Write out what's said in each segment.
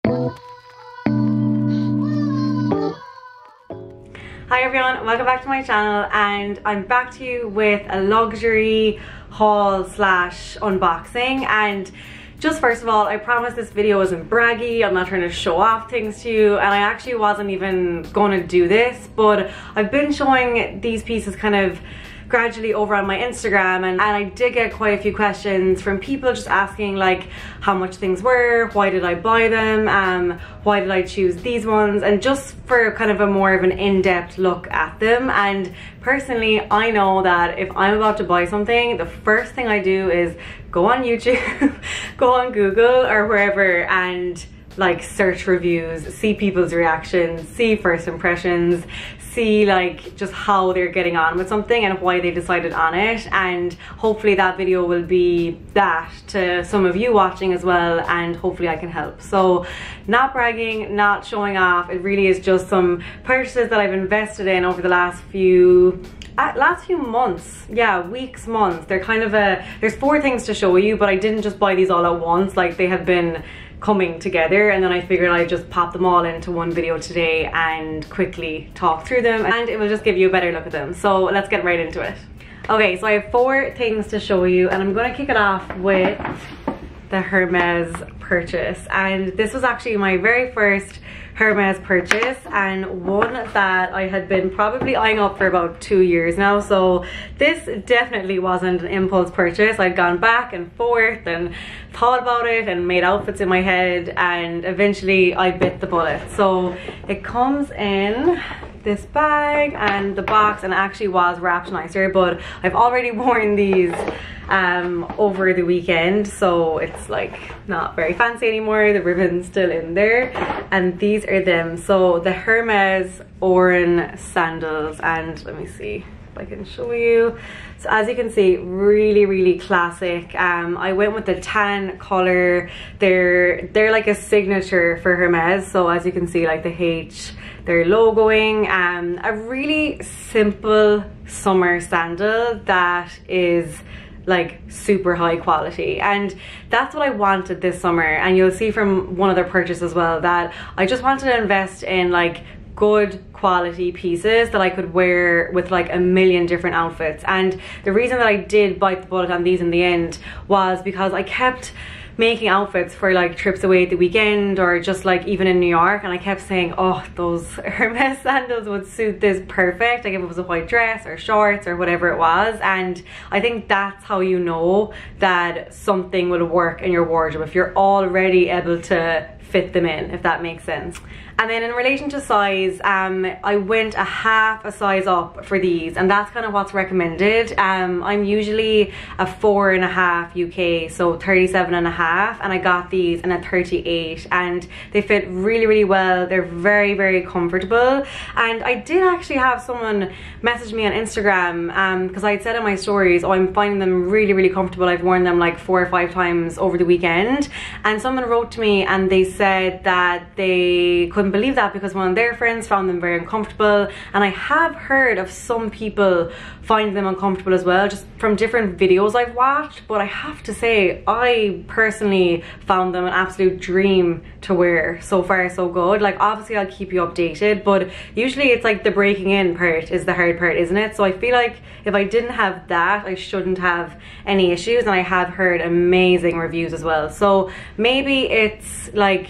Hi everyone, welcome back to my channel, and I'm back to you with a luxury haul slash unboxing. And just first of all, I promise this video isn't braggy. I'm not trying to show off things to you, and I actually wasn't even going to do this, but I've been showing these pieces kind of gradually over on my Instagram, and I did get quite a few questions from people just asking like how much things were, why did I buy them, why did I choose these ones, and just for kind of a more of an in-depth look at them. And personally, I know that if I'm about to buy something, the first thing I do is go on YouTube, go on Google or wherever, and like search reviews, see people's reactions, see first impressions, see like just how they're getting on with something and why they decided on it. And hopefully that video will be that to some of you watching as well, and hopefully I can help. So not bragging, not showing off, it really is just some purchases that I've invested in over the last few months, yeah, weeks, months. They're kind of there's 4 things to show you, but I didn't just buy these all at once. Like, they have been coming together, and then I figured I'd just pop them all into one video today and quickly talk through them, and it will just give you a better look at them. So let's get right into it. Okay, so I have 4 things to show you, and I'm going to kick it off with the Hermes purchase. And this was actually my very first Hermes purchase, and one that I had been probably eyeing up for about 2 years now. So this definitely wasn't an impulse purchase. I'd gone back and forth and thought about it and made outfits in my head, and eventually I bit the bullet. So it comes in this bag and the box, and it actually was wrapped nicer, but I've already worn these over the weekend, so it's like not very fancy anymore. The ribbon's still in there, and these are them. So the Hermes Oran sandals, and let me see if I can show you. So as you can see, really classic. I went with the tan color. They're like a signature for Hermes. So as you can see, like the H, they're logoing. A really simple summer sandal that is like super high quality, and that's what I wanted this summer. And you'll see from one other purchase as well that I just wanted to invest in like good quality pieces that I could wear with like a million different outfits. And the reason that I did bite the bullet on these in the end was because I kept making outfits for like trips away at the weekend, or just like even in New York, and I kept saying, oh, those Hermes sandals would suit this perfect, like if it was a white dress or shorts or whatever it was. And I think that's how you know that something will work in your wardrobe, if you're already able to fit them in, if that makes sense. And then in relation to size, I went a half a size up for these, and that's kind of what's recommended. I'm usually a 4.5 UK, so 37.5, and I got these in a 38, and they fit really well. They're very comfortable. And I did actually have someone message me on Instagram, because I had said in my stories, oh, I'm finding them really comfortable. I've worn them like 4 or 5 times over the weekend, and someone wrote to me and they said that they couldn't believe that because one of their friends found them very uncomfortable. And I have heard of some people finding them uncomfortable as well, just from different videos I've watched. But I have to say, I personally found them an absolute dream to wear. So far so good. Like, obviously I'll keep you updated, but usually it's like the breaking in part is the hard part, isn't it? So I feel like if I didn't have that, I shouldn't have any issues. And I have heard amazing reviews as well. So maybe it's like,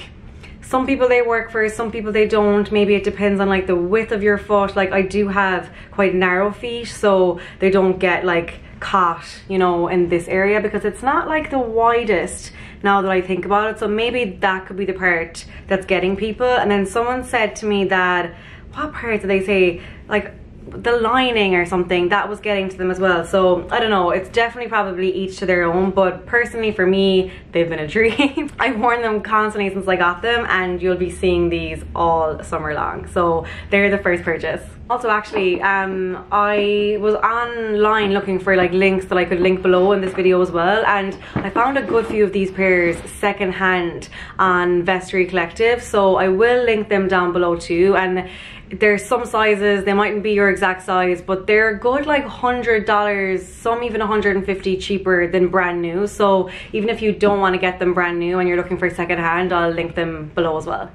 some people they work for, some people they don't. Maybe it depends on like the width of your foot. Like, I do have quite narrow feet, so they don't get like caught, you know, in this area, because it's not like the widest now that I think about it. So maybe that could be the part that's getting people. And then someone said to me that, what part did they say? Like the lining or something, that was getting to them as well. So I don't know, it's definitely probably each to their own, but personally for me, they've been a dream. I've worn them constantly since I got them, and you'll be seeing these all summer long. So they're the first purchase. Also, actually, I was online looking for like links that I could link below in this video as well, and I found a good few of these pairs secondhand on Vestry Collective, so I will link them down below too. And there's some sizes, they mightn't be your exact size, but they're a good like $100, some even $150 cheaper than brand new. So even if you don't want to get them brand new and you're looking for secondhand, I'll link them below as well.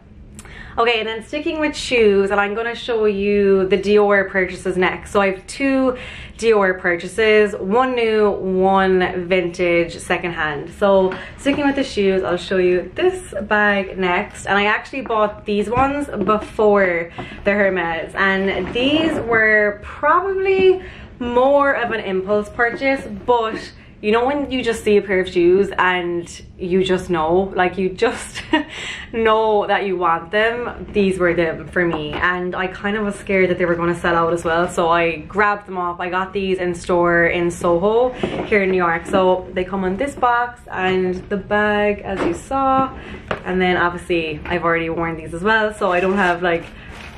Okay, and then sticking with shoes, and I'm going to show you the Dior purchases next. So I have 2 Dior purchases, one new, one vintage secondhand. So sticking with the shoes, I'll show you this bag next. And I actually bought these ones before the Hermes, and these were probably more of an impulse purchase, but you know when you just see a pair of shoes and you just know, like you just know that you want them? These were them for me, and I kind of was scared that they were going to sell out as well, so I grabbed them up. I got these in store in Soho here in New York. So they come in this box and the bag as you saw, and then obviously I've already worn these as well, so I don't have like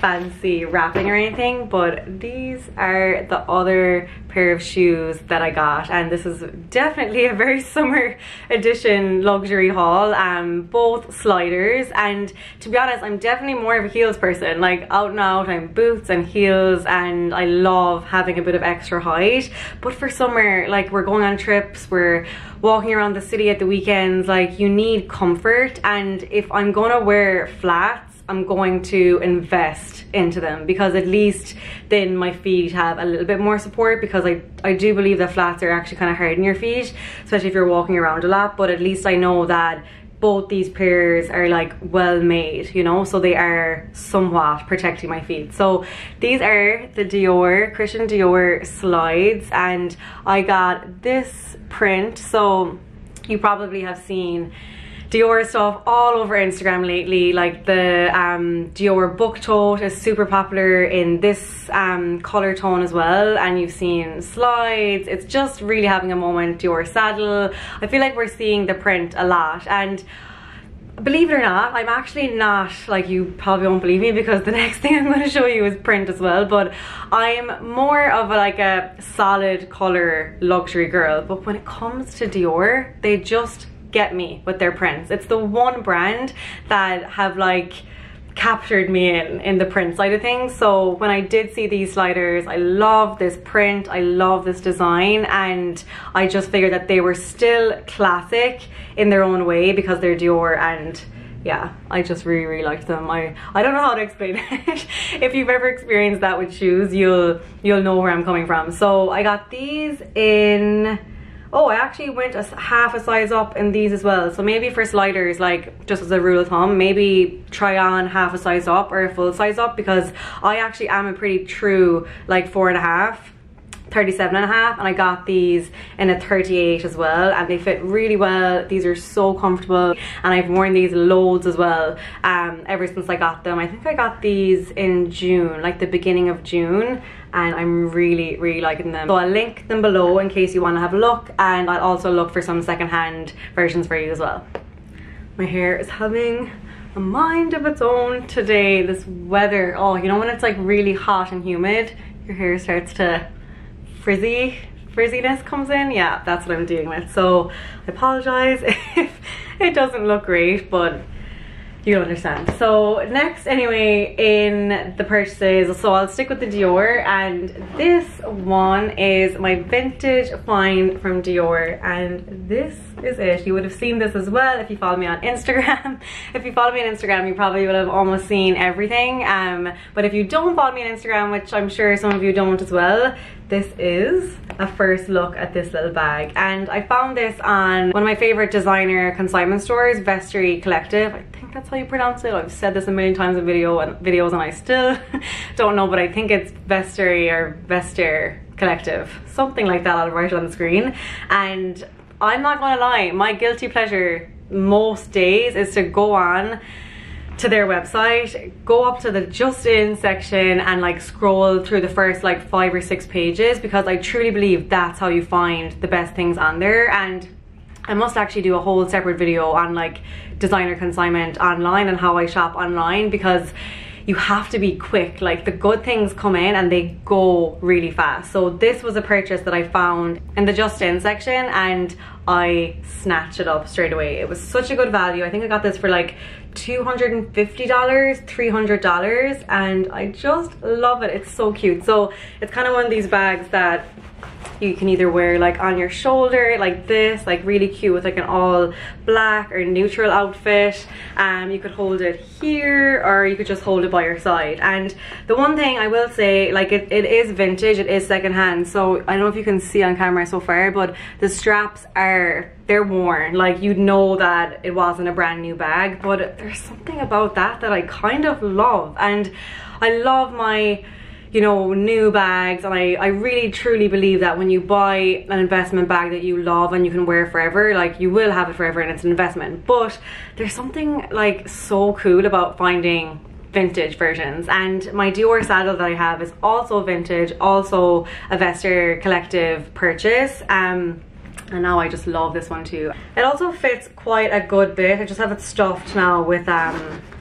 fancy wrapping or anything, but these are the other pair of shoes that I got, and this is definitely a very summer edition luxury haul. Both sliders, and to be honest, I'm definitely more of a heels person. Like out and out, I'm boots and heels, and I love having a bit of extra height. But for summer, like we're going on trips, we're walking around the city at the weekends, like you need comfort, and if I'm gonna wear flats, I'm going to invest into them, because at least then my feet have a little bit more support, because I do believe that flats are actually kind of hard on your feet, especially if you're walking around a lot. But at least I know that both these pairs are like well made, you know, so they are somewhat protecting my feet. So these are the Christian Dior slides, and I got this print. So you probably have seen Dior stuff all over Instagram lately. Like the Dior book tote is super popular in this color tone as well, and you've seen slides. It's just really having a moment. Dior saddle, I feel like we're seeing the print a lot, and believe it or not, I'm actually not, like you probably won't believe me because the next thing I'm going to show you is print as well, but I'm more of like a solid color luxury girl. But when it comes to Dior, they just get me with their prints. It's the one brand that have like captured me in the print side of things. So when I did see these sliders, I love this print, I love this design, and I just figured that they were still classic in their own way because they're Dior, and yeah, I just really liked them. I don't know how to explain it. If you've ever experienced that with shoes, you'll know where I'm coming from. So I got these in, oh, I actually went half a size up in these as well. So maybe for sliders, like just as a rule of thumb, maybe try on half a size up or a full size up, because I actually am a pretty true like 4.5, 37.5, and I got these in a 38 as well, and they fit really well. These are so comfortable, and I've worn these loads as well ever since I got them. I think I got these in June, like the beginning of June, and I'm really liking them. So I'll link them below in case you want to have a look, and I'll also look for some secondhand versions for you as well. My hair is having a mind of its own today. This weather, oh, you know when it's like really hot and humid, your hair starts to frizziness comes in. Yeah, that's what I'm dealing with. So I apologize if it doesn't look great, but you'll understand. So next, anyway, in the purchases, so I'll stick with the Dior, and this one is my vintage find from Dior, and this is it. You would have seen this as well if you follow me on Instagram. If you follow me on Instagram, you probably would have almost seen everything, but if you don't follow me on Instagram, which I'm sure some of you don't as well, this is a first look at this little bag, and I found this on one of my favorite designer consignment stores, Vestiaire Collective. I think that's how you pronounce it. I've said this a million times in videos and I still don't know, but I think it's Vestiaire or Vestiaire Collective, something like that. I'll write it on the screen. And I'm not gonna lie, my guilty pleasure most days is to go on to their website, go up to the just in section and like scroll through the first like 5 or 6 pages, because I truly believe that's how you find the best things on there. And I must actually do a whole separate video on like designer consignment online and how I shop online, because you have to be quick. Like the good things come in and they go really fast. So this was a purchase that I found in the just in section and I snatched it up straight away. It was such a good value. I think I got this for like $250, $300, and I just love it. It's so cute. So it's kind of one of these bags that you can either wear like on your shoulder like this, like really cute with like an all black or neutral outfit. You could hold it here, or you could just hold it by your side. And the one thing I will say, like it is vintage, it is secondhand, so I don't know if you can see on camera so far, but the straps they're worn, like you'd know that it wasn't a brand new bag. But there's something about that I kind of love, and I love my, you know, new bags, and I really truly believe that when you buy an investment bag that you love and you can wear forever, like you will have it forever and it's an investment. But there's something like so cool about finding vintage versions, and my Dior sandal that I have is also vintage, also a Vester collective purchase. And now I just love this one too. It also fits quite a good bit. I just have it stuffed now with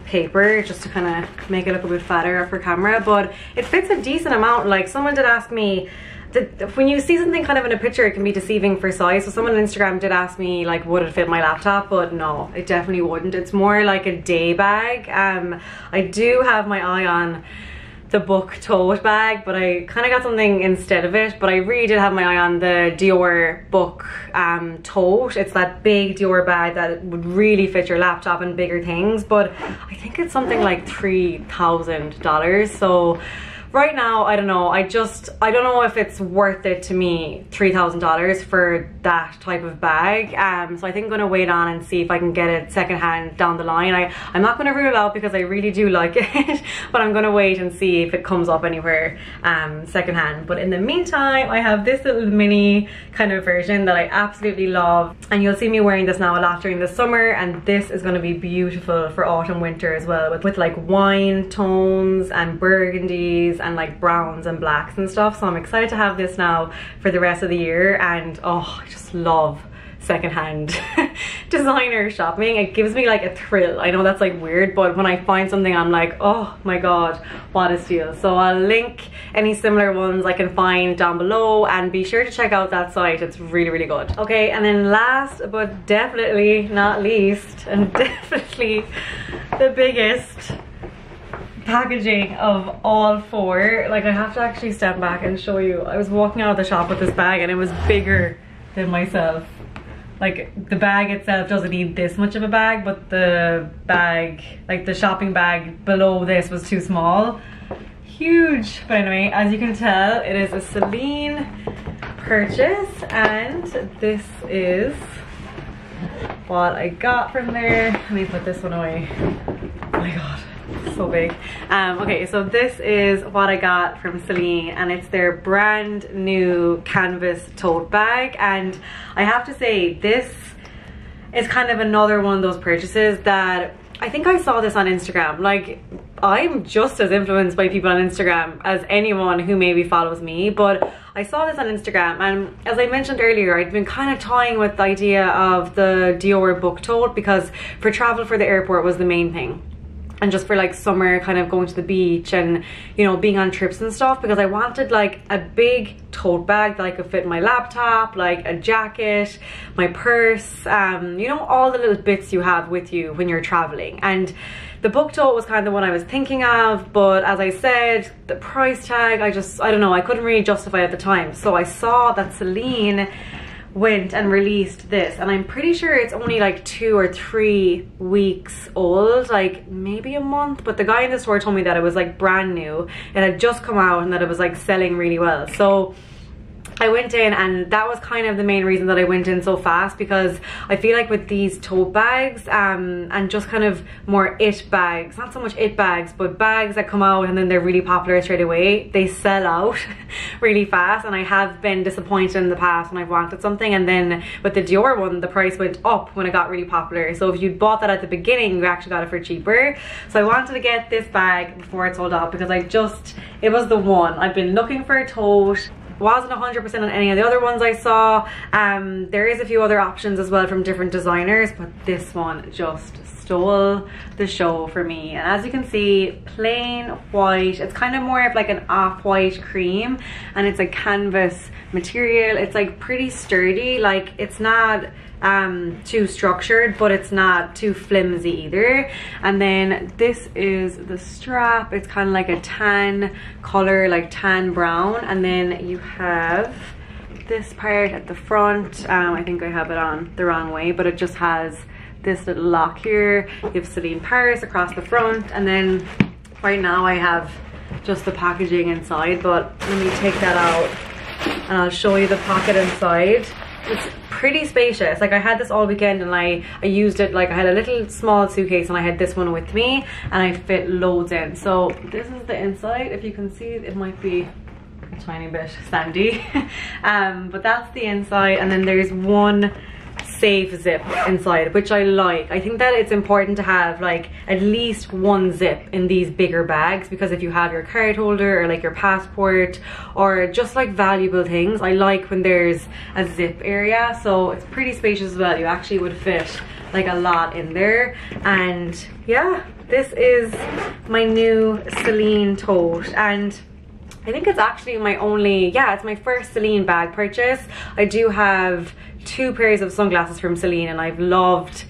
paper just to kind of make it look a bit fatter for camera, but it fits a decent amount. Like someone did ask me, when you see something kind of in a picture, it can be deceiving for size. So someone on Instagram did ask me like, would it fit my laptop? But no, it definitely wouldn't. It's more like a day bag. I do have my eye on the book tote bag, but I kind of got something instead of it. But I really did have my eye on the Dior book tote. It's that big Dior bag that would really fit your laptop and bigger things, but I think it's something like $3,000. So right now, I don't know. I don't know if it's worth it to me, $3,000 for that type of bag. So I think I'm gonna wait on and see if I can get it secondhand down the line. I'm not gonna rule it out because I really do like it, but I'm gonna wait and see if it comes up anywhere secondhand. But in the meantime, I have this little mini kind of version that I absolutely love, and you'll see me wearing this now a lot during the summer, and this is gonna be beautiful for autumn winter as well, with like wine tones and burgundies and like browns and blacks and stuff. So I'm excited to have this now for the rest of the year. And oh, I just love secondhand designer shopping. It gives me like a thrill. I know that's like weird, but when I find something, I'm like, oh my god, what a steal. So I'll link any similar ones I can find down below, and be sure to check out that site. It's really, really good. Okay, and then last but definitely not least, and definitely the biggest packaging of all four. Like I have to actually step back and show you. I was walking out of the shop with this bag and it was bigger than myself. Like the bag itself doesn't need this much of a bag, but the bag, like the shopping bag below this, was too small. Huge. But anyway, as you can tell, it is a Celine purchase, and this is what I got from there. Let me put this one away. Oh my god, so big. Okay, so this is what I got from Celine, and it's their brand new canvas tote bag. And I have to say, this is kind of another one of those purchases that I think I saw this on Instagram. Like, I'm just as influenced by people on Instagram as anyone who maybe follows me, but I saw this on Instagram, and as I mentioned earlier, I'd been kind of toying with the idea of the Dior book tote, because for travel for the airport was the main thing. And just for like summer, kind of going to the beach and, you know, being on trips and stuff, because I wanted like a big tote bag that I could fit my laptop, like a jacket, my purse, you know, all the little bits you have with you when you're traveling. And the book tote was kind of the one I was thinking of, but as I said, the price tag, I don't know, I couldn't really justify it at the time. So I saw that Celine went and released this, and I'm pretty sure it's only like 2 or 3 weeks old, like maybe a month, but the guy in the store told me that it was like brand new, it had just come out, and that it was like selling really well. So I went in, and that was kind of the main reason that I went in so fast, because I feel like with these tote bags and just kind of more it bags, not so much it bags, but bags that come out and then they're really popular straight away, they sell out really fast. And I have been disappointed in the past when I've wanted something, and then with the Dior one, the price went up when it got really popular. So if you bought that at the beginning, you actually got it for cheaper. So I wanted to get this bag before it sold out, because it was the one. I've been looking for a tote. Wasn't 100% on any of the other ones I saw. There is a few other options as well from different designers, but this one just stole the show for me. And as you can see, plain white. It's kind of more of like an off-white cream, and it's a canvas material. It's like pretty sturdy. Like, it's not too structured, but it's not too flimsy either. And then this is the strap. It's kind of like a tan color, like tan brown. And then you have this part at the front. I think I have it on the wrong way, but it just has this little lock here. You have Celine Paris across the front, and then right now I have just the packaging inside, but let me take that out and I'll show you the pocket inside. It's pretty spacious. Like I had this all weekend and I used it, like I had a little small suitcase and I had this one with me and I fit loads in. So this is the inside. If you can see, it might be a tiny bit sandy. But that's the inside, and then there's one safe zip inside, which I like. I think that it's important to have like at least one zip in these bigger bags, because if you have your card holder or like your passport or just like valuable things, I like when there's a zip area. So it's pretty spacious as well. You actually would fit like a lot in there. And yeah, this is my new Celine Tote, and I think it's actually my only, yeah, it's my first Celine bag purchase. I do have 2 pairs of sunglasses from Celine, and I've loved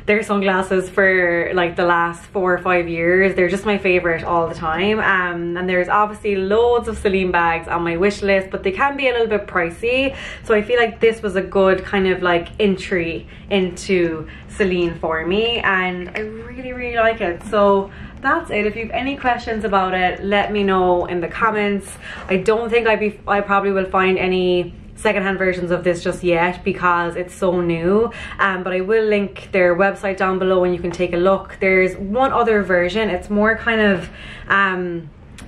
their sunglasses for like the last 4 or 5 years. They're just my favorite all the time. And there's obviously loads of Celine bags on my wish list, but they can be a little bit pricey. So I feel like this was a good kind of like entry into Celine for me, and I really like it. So that's it. If you have any questions about it, let me know in the comments. I don't think I probably will find any secondhand versions of this just yet because it's so new, but I will link their website down below and you can take a look. There's one other version. It's more kind of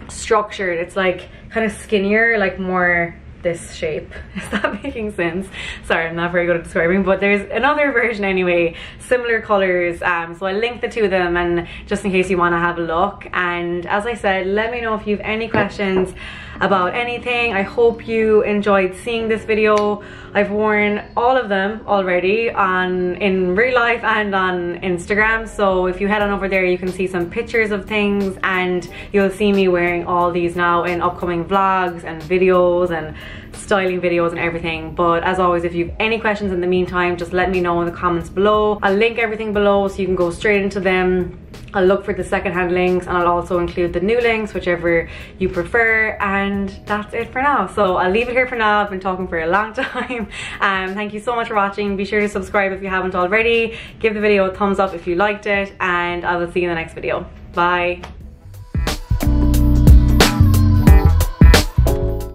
structured. It's like kind of skinnier, like more this shape. Is that making sense? Sorry, I'm not very good at describing, but there's another version anyway, similar colors. So I'll link the 2 of them, and just in case you want to have a look. And as I said, let me know if you have any questions about anything. I hope you enjoyed seeing this video. I've worn all of them already in real life and on Instagram, so if you head on over there you can see some pictures of things, and you'll see me wearing all these now in upcoming vlogs and videos and styling videos and everything. But as always, if you have any questions in the meantime, just let me know in the comments below. I'll link everything below so you can go straight into them. I'll look for the secondhand links, and I'll also include the new links, whichever you prefer. And that's it for now. So I'll leave it here for now. I've been talking for a long time. Thank you so much for watching. Be sure to subscribe if you haven't already. Give the video a thumbs up if you liked it, and I will see you in the next video. Bye.